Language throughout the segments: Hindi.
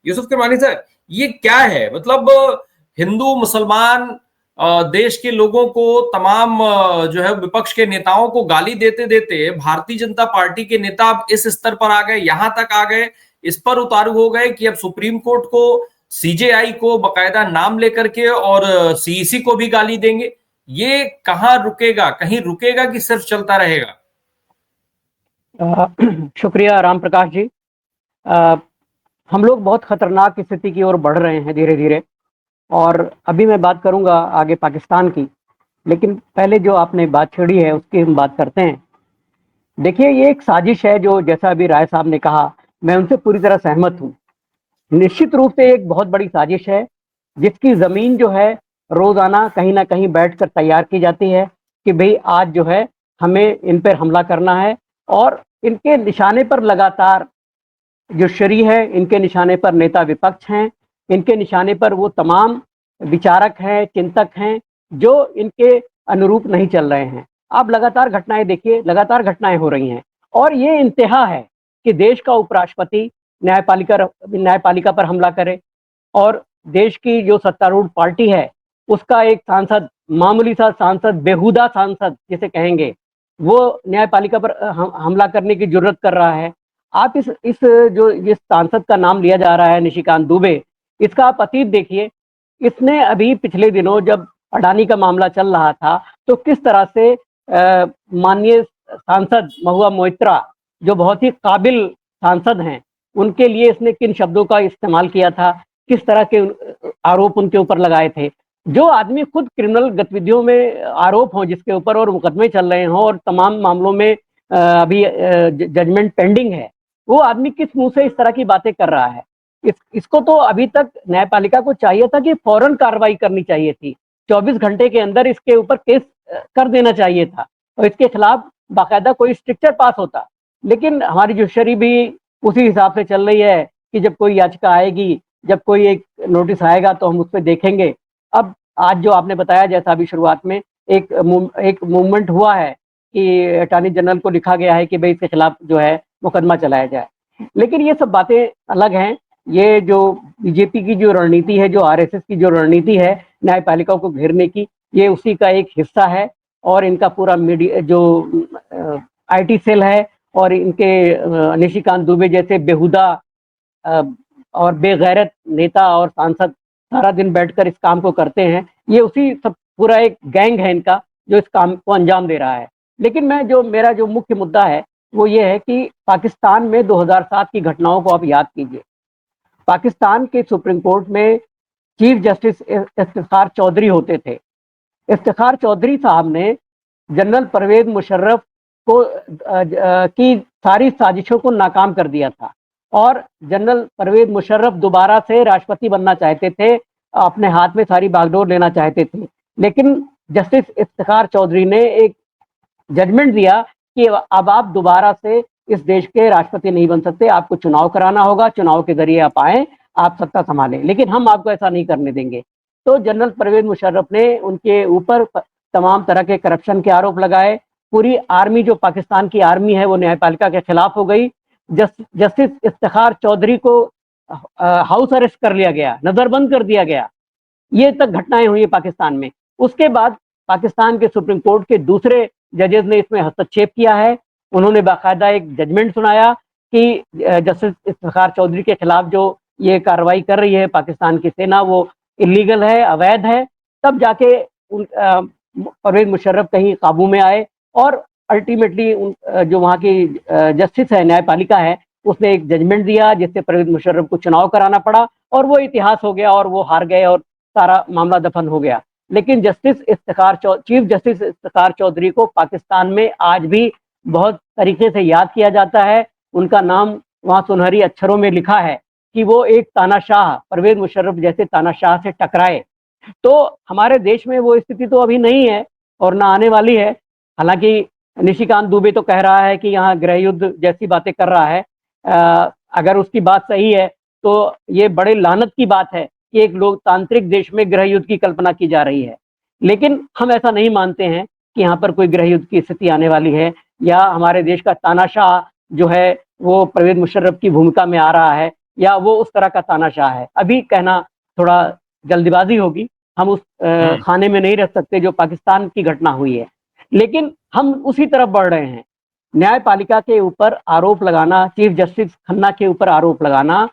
यूसुफ किरमानी साहब, ये क्या है? मतलब हिंदू मुसलमान देश के लोगों को, तमाम जो है विपक्ष के नेताओं को गाली देते देते भारतीय जनता पार्टी के नेता अब इस स्तर पर आ गए, यहां तक आ गए, इस पर उतारू हो गए कि अब सुप्रीम कोर्ट को, सीजेआई को बकायदा नाम लेकर के और सीईसी को भी गाली देंगे। ये कहां रुकेगा? कहीं रुकेगा कि सिर्फ चलता रहेगा? शुक्रिया राम प्रकाश जी। हम लोग बहुत खतरनाक स्थिति की ओर बढ़ रहे हैं धीरे धीरे, और अभी मैं बात करूंगा आगे पाकिस्तान की, लेकिन पहले जो आपने बात छेड़ी है उसकी हम बात करते हैं। देखिए, ये एक साजिश है, जो जैसा अभी राय साहब ने कहा, मैं उनसे पूरी तरह सहमत हूं। निश्चित रूप से एक बहुत बड़ी साजिश है, जिसकी जमीन जो है रोजाना कहीं ना कहीं बैठकर तैयार की जाती है कि भाई आज जो है हमें इन पर हमला करना है, और इनके निशाने पर लगातार जो शरी है, इनके निशाने पर नेता विपक्ष हैं, इनके निशाने पर वो तमाम विचारक हैं, चिंतक हैं जो इनके अनुरूप नहीं चल रहे हैं। आप लगातार घटनाएं देखिए, लगातार घटनाएं हो रही हैं, और ये इंतहा है कि देश का उपराष्ट्रपति न्यायपालिका पर हमला करे, और देश की जो सत्तारूढ़ पार्टी है उसका एक सांसद, मामूली सा सांसद, बेहुदा सांसद जिसे कहेंगे, वो न्यायपालिका पर हमला करने की जुर्रत कर रहा है। आप इस जो जिस सांसद का नाम लिया जा रहा है, निशिकांत दुबे, इसका आप अतीत देखिए। इसने अभी पिछले दिनों जब अडानी का मामला चल रहा था, तो किस तरह से माननीय सांसद महुआ मोइत्रा, जो बहुत ही काबिल सांसद हैं, उनके लिए इसने किन शब्दों का इस्तेमाल किया था, किस तरह के आरोप उनके ऊपर लगाए थे। जो आदमी खुद क्रिमिनल गतिविधियों में आरोप हो जिसके ऊपर, और मुकदमे चल रहे हों, और तमाम मामलों में अभी जजमेंट पेंडिंग है, वो आदमी किस मुंह से इस तरह की बातें कर रहा है? इसको तो अभी तक न्यायपालिका को चाहिए था कि फौरन कार्रवाई करनी चाहिए थी, 24 घंटे के अंदर इसके ऊपर केस कर देना चाहिए था, और इसके खिलाफ बाकायदा कोई स्ट्रिक्चर पास होता। लेकिन हमारी जुडिशरी भी उसी हिसाब से चल रही है कि जब कोई याचिका आएगी, जब कोई एक नोटिस आएगा तो हम उस पर देखेंगे। अब आज जो आपने बताया, जैसा अभी शुरुआत में एक मूवमेंट हुआ है कि अटॉर्नी जनरल को लिखा गया है कि भाई इसके खिलाफ जो है मुकदमा चलाया जाए, लेकिन ये सब बातें अलग हैं। ये जो बीजेपी की जो रणनीति है, जो आरएसएस की जो रणनीति है न्यायपालिका को घेरने की, ये उसी का एक हिस्सा है। और इनका पूरा मीडिया जो आईटी सेल है, और इनके निशिकांत दुबे जैसे बेहुदा और बेगैरत नेता और सांसद सारा दिन बैठकर इस काम को करते हैं। ये उसी सब पूरा एक गैंग है इनका, जो इस काम को अंजाम दे रहा है। लेकिन मेरा जो मुख्य मुद्दा है वो ये है कि पाकिस्तान में 2007 की घटनाओं को आप याद कीजिए। पाकिस्तान के सुप्रीम कोर्ट में चीफ जस्टिस इफ्तिखार चौधरी होते थे। इफ्तिखार चौधरी साहब ने जनरल परवेज मुशर्रफ को की सारी साजिशों को नाकाम कर दिया था, और जनरल परवेज मुशर्रफ दोबारा से राष्ट्रपति बनना चाहते थे, अपने हाथ में सारी बागडोर लेना चाहते थे। लेकिन जस्टिस इफ्तिखार चौधरी ने एक जजमेंट दिया कि अब आप दोबारा से इस देश के राष्ट्रपति नहीं बन सकते, आपको चुनाव कराना होगा, चुनाव के जरिए आप आए, आप सत्ता संभालें, लेकिन हम आपको ऐसा नहीं करने देंगे। तो जनरल परवेज मुशर्रफ ने उनके ऊपर तमाम तरह के करप्शन के आरोप लगाए। पूरी आर्मी, जो पाकिस्तान की आर्मी है, वो न्यायपालिका के खिलाफ हो गई। जस्टिस इफ्तिखार चौधरी को हाउस अरेस्ट कर लिया गया, नजरबंद कर दिया गया। ये तक घटनाएं हुई पाकिस्तान में। उसके बाद पाकिस्तान के सुप्रीम कोर्ट के दूसरे जजेस ने इसमें हस्तक्षेप किया है। उन्होंने बाकायदा एक जजमेंट सुनाया कि जस्टिस इफ्तिखार चौधरी के खिलाफ जो ये कार्रवाई कर रही है पाकिस्तान की सेना, वो इलीगल है, अवैध है। तब जाके परवेज मुशर्रफ कहीं काबू में आए, और अल्टीमेटली जो वहाँ की जस्टिस है, न्यायपालिका है, उसने एक जजमेंट दिया जिससे परवेज मुशर्रफ को चुनाव कराना पड़ा, और वो इतिहास हो गया, और वो हार गए, और सारा मामला दफन हो गया। लेकिन चीफ जस्टिस इफ्तिखार चौधरी को पाकिस्तान में आज भी बहुत तरीके से याद किया जाता है। उनका नाम वहाँ सुनहरी अक्षरों में लिखा है कि वो एक तानाशाह, परवेज मुशर्रफ जैसे तानाशाह से टकराए। तो हमारे देश में वो स्थिति तो अभी नहीं है, और ना आने वाली है। हालांकि निशिकांत दुबे तो कह रहा है कि यहाँ गृह युद्ध जैसी बातें कर रहा है। अगर उसकी बात सही है तो ये बड़े लानत की बात है कि एक लोकतांत्रिक देश में गृह युद्ध की कल्पना की जा रही है। लेकिन हम ऐसा नहीं मानते हैं कि यहाँ पर कोई गृह युद्ध की स्थिति आने वाली है, या हमारे देश का तानाशाह जो है वो परवेज मुशर्रफ की भूमिका में आ रहा है। या वो उस तरह का तानाशाह है। अभी कहना थोड़ा जल्दबाजी होगी, हम उस खाने में नहीं रख सकते जो पाकिस्तान की घटना हुई है, लेकिन हम उसी तरफ बढ़ रहे हैं। न्यायपालिका के ऊपर आरोप लगाना, चीफ जस्टिस खन्ना के ऊपर आरोप लगाना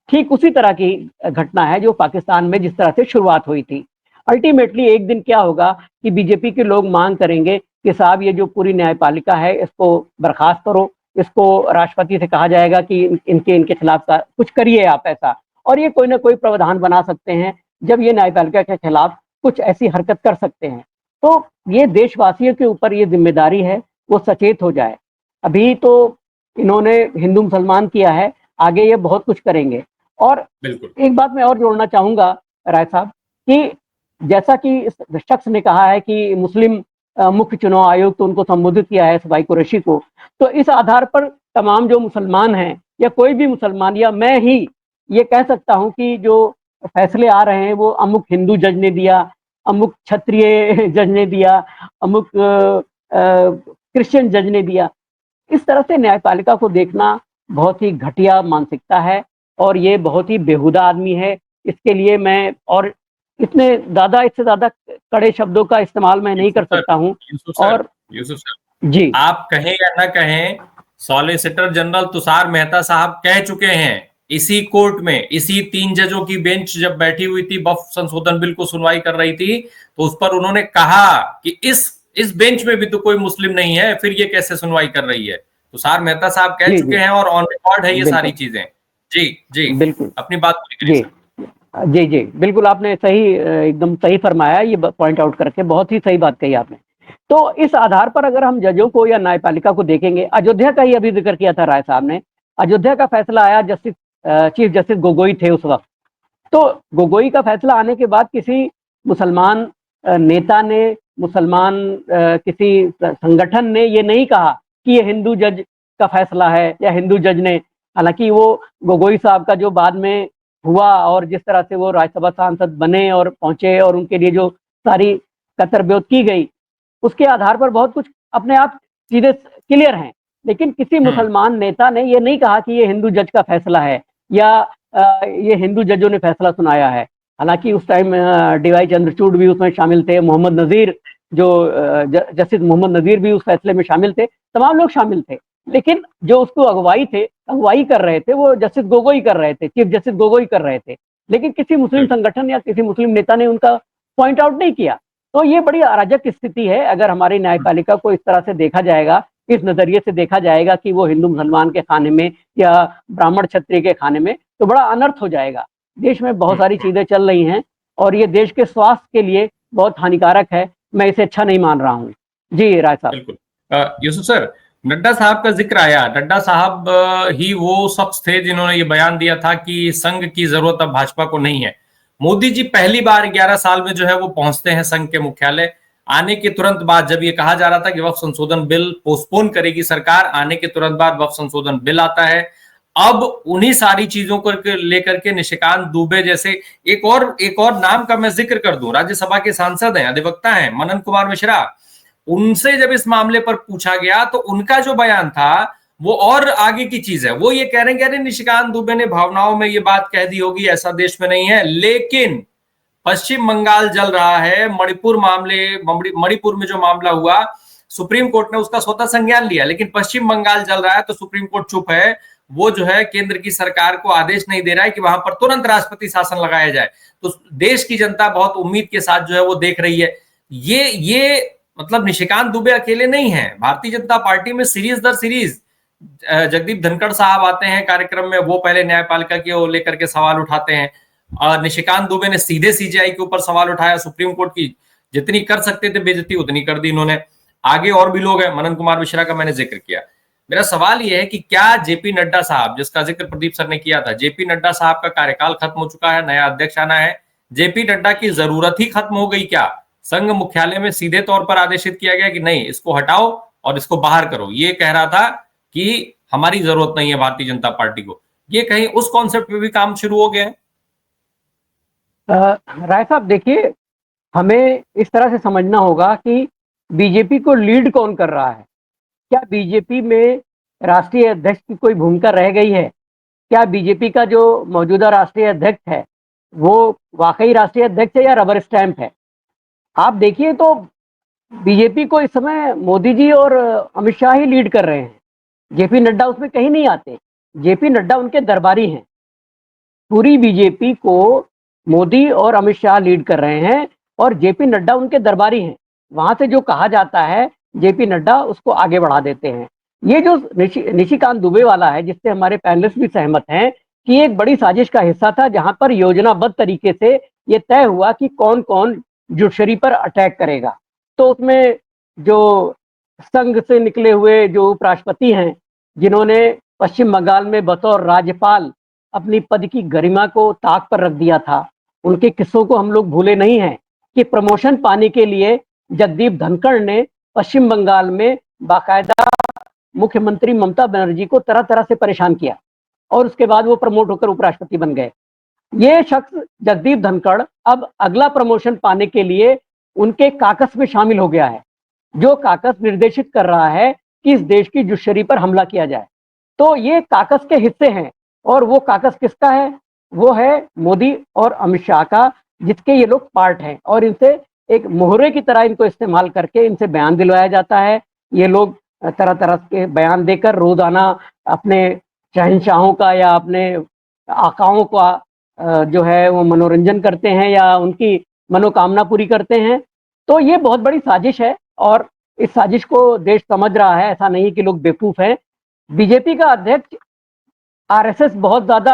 ठीक उसी तरह की घटना है जो पाकिस्तान में जिस तरह से शुरुआत हुई थी। अल्टीमेटली एक दिन क्या होगा कि बीजेपी के लोग मांग करेंगे कि साहब ये जो पूरी न्यायपालिका है इसको बर्खास्त करो, इसको राष्ट्रपति से कहा जाएगा कि इनके इनके खिलाफ कुछ करिए आप ऐसा, और ये कोई ना कोई प्रावधान बना सकते हैं जब ये न्यायपालिका के खिलाफ कुछ ऐसी हरकत कर सकते हैं। तो ये देशवासियों के ऊपर ये जिम्मेदारी है वो सचेत हो जाए। अभी तो इन्होंने हिंदू मुसलमान किया है, आगे ये बहुत कुछ करेंगे। और बिल्कुल। एक बात मैं और जोड़ना चाहूंगा राय साहब कि जैसा कि इस शख्स ने कहा है कि मुस्लिम मुख्य चुनाव आयोग तो उनको संबोधित किया है सफाई कुरैशी को, तो इस आधार पर तमाम जो मुसलमान हैं या कोई भी मुसलमान या मैं ही ये कह सकता हूं कि जो फैसले आ रहे हैं वो अमुक हिंदू जज ने दिया, अमुक क्षत्रिय जज ने दिया, अमुक क्रिश्चियन जज ने दिया। इस तरह से न्यायपालिका को देखना बहुत ही घटिया मानसिकता है और ये बहुत ही बेहुदा आदमी है। इसके लिए मैं और इतने ज़्यादा इससे ज़्यादा कड़े शब्दों का इस्तेमाल मैं नहीं कर सकता हूँ। और यूसुफ सर, जी, आप कहें या ना कहें, सॉलिसिटर जनरल तुषार मेहता साहब कह चुके हैं इसी कोर्ट में, इसी 3 जजों की बेंच जब बैठी हुई थी, वक्फ संशोधन बिल को सुनवाई कर रही थी, तो उस पर उन्होंने कहा कि इस बेंच में भी तो कोई मुस्लिम नहीं है, फिर ये कैसे सुनवाई कर रही है। तुषार मेहता साहब कह जी, चुके जी, हैं और ऑन रिकॉर्ड है ये सारी बिल्कुल, चीजें। जी जी, बिल्कुल, अपनी बात पूरी करिए जी, सर। जी, जी, बिल्कुल आपने सही एकदम सही फरमाया, ये पॉइंट आउट करके बहुत ही सही बात कही आपने। तो इस आधार पर अगर हम जजों को या न्यायपालिका को देखेंगे, अयोध्या का ही अभी जिक्र किया था राय साहब ने, अयोध्या का फैसला आया, जस्टिस चीफ जस्टिस गोगोई थे उस वक्त। तो गोगोई का फैसला आने के बाद किसी मुसलमान नेता ने, मुसलमान किसी संगठन ने ये नहीं कहा कि ये हिंदू जज का फैसला है या हिंदू जज ने, हालांकि वो गोगोई साहब का जो बाद में हुआ और जिस तरह से वो राज्यसभा सांसद बने और पहुंचे और उनके लिए जो सारी कतरब्योत की गई, उसके आधार पर बहुत कुछ अपने आप चीजें क्लियर हैं। लेकिन किसी मुसलमान नेता ने ये नहीं कहा कि ये हिंदू जज का फैसला है या ये हिंदू जजों ने फैसला सुनाया है। हालांकि उस टाइम डीवाई चंद्रचूड़ भी उसमें शामिल थे, मोहम्मद नजीर जो जस्टिस मोहम्मद नजीर भी उस फैसले में शामिल थे, तमाम लोग शामिल थे। लेकिन जो उसको अगुवाई कर रहे थे वो जस्टिस गोगोई कर रहे थे, चीफ जस्टिस गोगोई कर रहे थे। लेकिन किसी मुस्लिम संगठन या किसी मुस्लिम नेता ने उनका पॉइंट आउट नहीं किया। तो ये बड़ी अराजक स्थिति है। अगर हमारी न्यायपालिका को इस तरह से देखा जाएगा, इस नजरिए से देखा जाएगा कि वो हिंदू मुसलमान के खाने में या ब्राह्मण क्षत्रिय के खाने में, तो बड़ा अनर्थ हो जाएगा। देश में बहुत सारी चीजें चल रही हैं और ये देश के स्वास्थ्य के लिए बहुत हानिकारक है। मैं इसे अच्छा नहीं मान रहा हूँ। जी राय साहब। बिल्कुल। यूसुफ सर, नड्डा साहब का जिक्र आया। नड्डा साहब ही वो शख्स थे जिन्होंने ये बयान दिया था कि संघ की जरूरत अब भाजपा को नहीं है। मोदी जी पहली बार 11 साल में जो है वो पहुंचते हैं संघ के मुख्यालय। आने के तुरंत बाद जब ये कहा जा रहा था कि वक्फ संशोधन बिल पोस्टपोन करेगी सरकार, आने के तुरंत बाद वक्फ संशोधन बिल आता है। अब उन्हीं सारी चीजों को लेकर के निशिकांत दुबे जैसे एक और नाम का मैं जिक्र कर दूं, राज्यसभा के सांसद हैं, अधिवक्ता हैं, मनन कुमार मिश्रा। उनसे जब इस मामले पर पूछा गया तो उनका जो बयान था वो और आगे की चीज है। वो ये कह रहे हैं कि अरे निशिकांत दुबे ने भावनाओं में ये बात कह दी होगी, ऐसा देश में नहीं है। लेकिन पश्चिम बंगाल जल रहा है, मणिपुर में जो मामला हुआ, सुप्रीम कोर्ट ने उसका स्वतः संज्ञान लिया, लेकिन पश्चिम बंगाल जल रहा है तो सुप्रीम कोर्ट चुप है। वो जो है केंद्र की सरकार को आदेश नहीं दे रहा है कि वहां पर तुरंत राष्ट्रपति शासन लगाया जाए। तो देश की जनता बहुत उम्मीद के साथ जो है वो देख रही है। ये मतलब निशिकांत दुबे अकेले नहीं है, भारतीय जनता पार्टी में सीरीज दर सीरीज जगदीप धनखड़ साहब आते हैं कार्यक्रम में, वो पहले न्यायपालिका के लेकर के सवाल उठाते हैं। और निशिकांत दुबे ने सीधे सीजीआई के ऊपर सवाल उठाया, सुप्रीम कोर्ट की जितनी कर सकते थे बेइज्जती उतनी कर दी इन्होंने। आगे और भी लोग हैं, मनन कुमार मिश्रा का मैंने जिक्र किया। मेरा सवाल यह है कि क्या जेपी नड्डा साहब, जिसका जिक्र प्रदीप सर ने किया था, जेपी नड्डा साहब का कार्यकाल खत्म हो चुका है, नया अध्यक्ष आना है, जेपी नड्डा की जरूरत ही खत्म हो गई क्या? संघ मुख्यालय में सीधे तौर पर आदेशित किया गया कि नहीं, इसको हटाओ और इसको बाहर करो। ये कह रहा था कि हमारी जरूरत नहीं है भारतीय जनता पार्टी को। ये कहीं उस कॉन्सेप्ट पे भी काम शुरू हो गया है? राय साहब देखिए, हमें इस तरह से समझना होगा कि बीजेपी को लीड कौन कर रहा है। क्या बीजेपी में राष्ट्रीय अध्यक्ष की कोई भूमिका रह गई है? क्या बीजेपी का जो मौजूदा राष्ट्रीय अध्यक्ष है वो वाकई राष्ट्रीय अध्यक्ष है या रबर स्टैंप है? आप देखिए तो बीजेपी को इस समय मोदी जी और अमित शाह ही लीड कर रहे हैं। जेपी नड्डा उसमें कहीं नहीं आते। जेपी नड्डा उनके दरबारी हैं। पूरी बीजेपी को मोदी और अमित शाह लीड कर रहे हैं और जेपी नड्डा उनके दरबारी हैं। वहां से जो कहा जाता है जेपी नड्डा उसको आगे बढ़ा देते हैं। ये जो निशिकांत दुबे वाला है, जिससे हमारे पैनलिस्ट भी सहमत हैं कि एक बड़ी साजिश का हिस्सा था, जहां पर योजनाबद्ध तरीके से ये तय हुआ कि कौन कौन जुडिशरी पर अटैक करेगा। तो उसमें जो संघ से निकले हुए जो उपराष्ट्रपति हैं, जिन्होंने पश्चिम बंगाल में बतौर राज्यपाल अपनी पद की गरिमा को ताक पर रख दिया था, उनके किस्सों को हम लोग भूले नहीं हैं कि प्रमोशन पाने के लिए जगदीप धनखड़ ने पश्चिम बंगाल में बाकायदा मुख्यमंत्री ममता बनर्जी को तरह तरह से परेशान किया और उसके बाद वो प्रमोट होकर उपराष्ट्रपति बन गए। ये शख्स जगदीप धनखड़ अब अगला प्रमोशन पाने के लिए उनके काकस में शामिल हो गया है, जो काकस निर्देशित कर रहा है कि इस देश की जुडिशरी पर हमला किया जाए। तो ये काकस के हिस्से हैं और वो काकस किसका है? वो है मोदी और अमित शाह का, जिसके ये लोग पार्ट हैं और इनसे एक मोहरे की तरह इनको इस्तेमाल करके इनसे बयान दिलवाया जाता है। ये लोग तरह तरह के बयान देकर रोजाना अपने शहंशाहों का या अपने आकाओं का जो है वो मनोरंजन करते हैं या उनकी मनोकामना पूरी करते हैं। तो ये बहुत बड़ी साजिश है और इस साजिश को देश समझ रहा है, ऐसा नहीं कि लोग बेवकूफ हैं। बीजेपी का अध्यक्ष आरएसएस बहुत ज्यादा,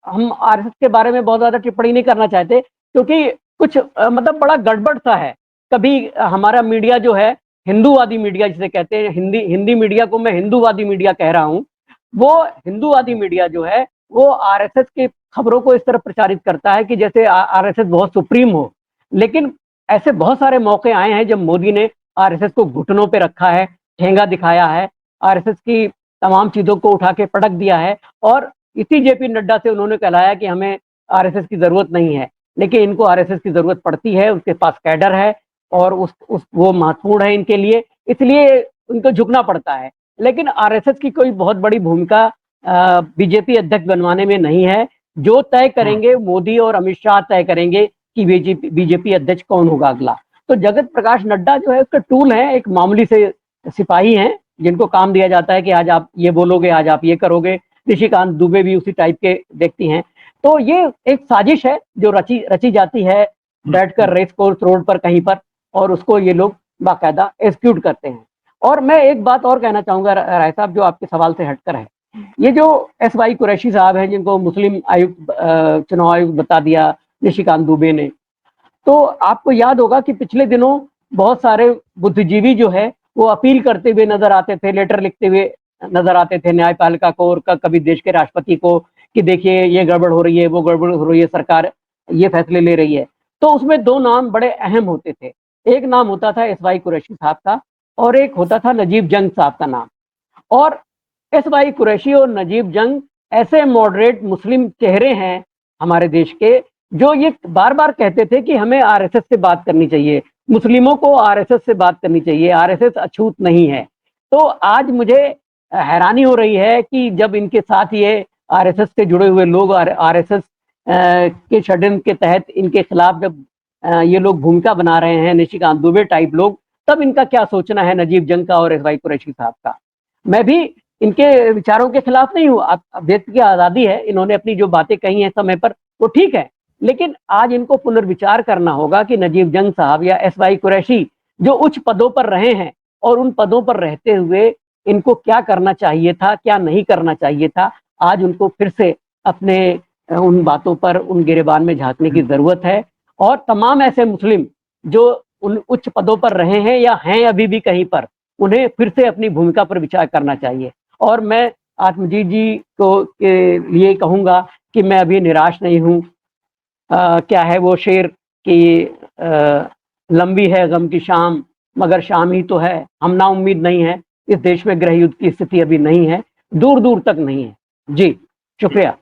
हम आरएसएस के बारे में बहुत ज्यादा टिप्पणी नहीं करना चाहते क्योंकि कुछ मतलब बड़ा गड़बड़ सा है। कभी हमारा मीडिया जो है, हिंदूवादी मीडिया जिसे कहते हैं, हिंदी मीडिया को मैं हिंदूवादी मीडिया कह रहा हूँ, वो हिंदूवादी मीडिया जो है वो आरएसएस की खबरों को इस तरह प्रचारित करता है कि जैसे आरएसएस बहुत सुप्रीम हो। लेकिन ऐसे बहुत सारे मौके आए हैं जब मोदी ने आरएसएस को घुटनों पे रखा है, ठेंगा दिखाया है, आरएसएस की तमाम चीजों को उठा के पटक दिया है और इसी जेपी नड्डा से उन्होंने कहलाया कि हमें आरएसएस की जरूरत नहीं है। लेकिन इनको आरएसएस की जरूरत पड़ती है, उसके पास कैडर है और उस वो महत्वपूर्ण है इनके लिए, इसलिए उनको झुकना पड़ता है। लेकिन आरएसएस की कोई बहुत बड़ी भूमिका बीजेपी अध्यक्ष बनवाने में नहीं है। जो तय करेंगे मोदी और अमित शाह तय करेंगे कि बीजेपी अध्यक्ष कौन होगा अगला। तो जगत प्रकाश नड्डा जो है उसका टूल है, एक मामूली से सिपाही हैं जिनको काम दिया जाता है कि आज आप ये बोलोगे, आज आप ये करोगे। निशिकांत दुबे भी उसी टाइप के व्यक्ति हैं। तो ये एक साजिश है जो रची जाती है बैठकर रेस कोर्स रोड पर कहीं पर, और उसको ये लोग बाकायदा एग्जीक्यूट करते हैं। और मैं एक बात और कहना चाहूंगा राय साहब, जो आपके सवाल से हटकर है, ये जो एस वाई कुरैशी साहब हैं जिनको मुस्लिम आयुक्त चुनाव आयुक्त बता दिया निशिकांत दुबे ने, तो आपको याद होगा कि पिछले दिनों बहुत सारे बुद्धिजीवी जो है वो अपील करते हुए नजर आते थे, लेटर लिखते हुए नजर आते थे न्यायपालिका को और कभी देश के राष्ट्रपति को कि देखिए ये गड़बड़ हो रही है, वो गड़बड़ हो रही है, सरकार ये फैसले ले रही है। तो उसमें दो नाम बड़े अहम होते थे। एक नाम होता था एस वाई कुरैशी साहब का और एक होता था नजीब जंग साहब का नाम। और एस वाई कुरैशी और नजीब जंग ऐसे मॉडरेट मुस्लिम चेहरे हैं हमारे देश के, जो ये बार बार कहते थे कि हमें आरएसएस से बात करनी चाहिए, मुस्लिमों को आरएसएस से बात करनी चाहिए, आरएसएस अछूत नहीं है। तो आज मुझे हैरानी हो रही है कि जब इनके साथ ये आरएसएस से जुड़े हुए लोग आरएसएस के षड्यंत्र के तहत इनके खिलाफ जब ये लोग भूमिका बना रहे हैं, निशिकांत दुबे टाइप लोग, तब इनका क्या सोचना है नजीब जंग का और एस वाई कुरैशी साहब का। मैं भी इनके विचारों के खिलाफ नहीं हूँ, व्यक्ति की आजादी है, इन्होंने अपनी जो बातें कही हैं समय पर वो ठीक है। लेकिन आज इनको पुनर्विचार करना होगा कि नजीब जंग साहब या एस वाई कुरैशी जो उच्च पदों पर रहे हैं और उन पदों पर रहते हुए इनको क्या करना चाहिए था, क्या नहीं करना चाहिए था। आज उनको फिर से अपने उन बातों पर, उन गिरेबान में झांकने की जरूरत है। और तमाम ऐसे मुस्लिम जो उन उच्च पदों पर रहे हैं या हैं अभी भी कहीं पर, उन्हें फिर से अपनी भूमिका पर विचार करना चाहिए। और मैं आत्मजीत जी को के लिए कहूंगा कि मैं अभी निराश नहीं हूँ। क्या है वो शेर कि लंबी है गम की शाम मगर शाम ही तो है, हम ना उम्मीद नहीं है। इस देश में गृह युद्ध की स्थिति अभी नहीं है, दूर दूर तक नहीं है। जी शुक्रिया।